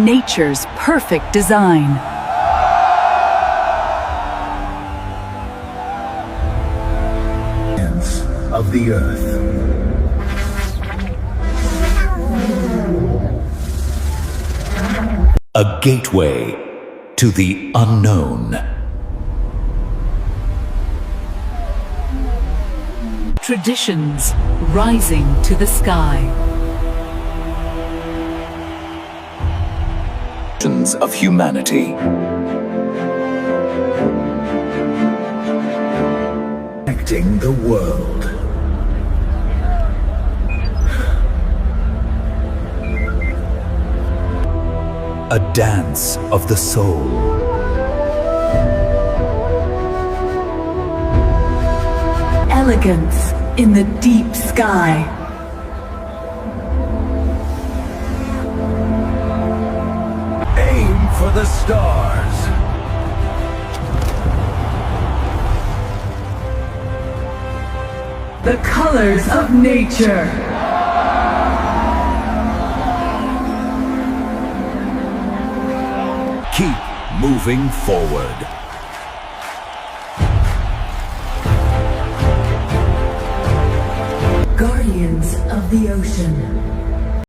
nature's perfect design. Of the earth. A gateway to the unknown. Traditions rising to the sky. Of humanity. Connecting the world. A dance of the soul. Elegance in the deep sky. Aim for the stars. The colors of nature. Keep moving forward. Guardians of the ocean.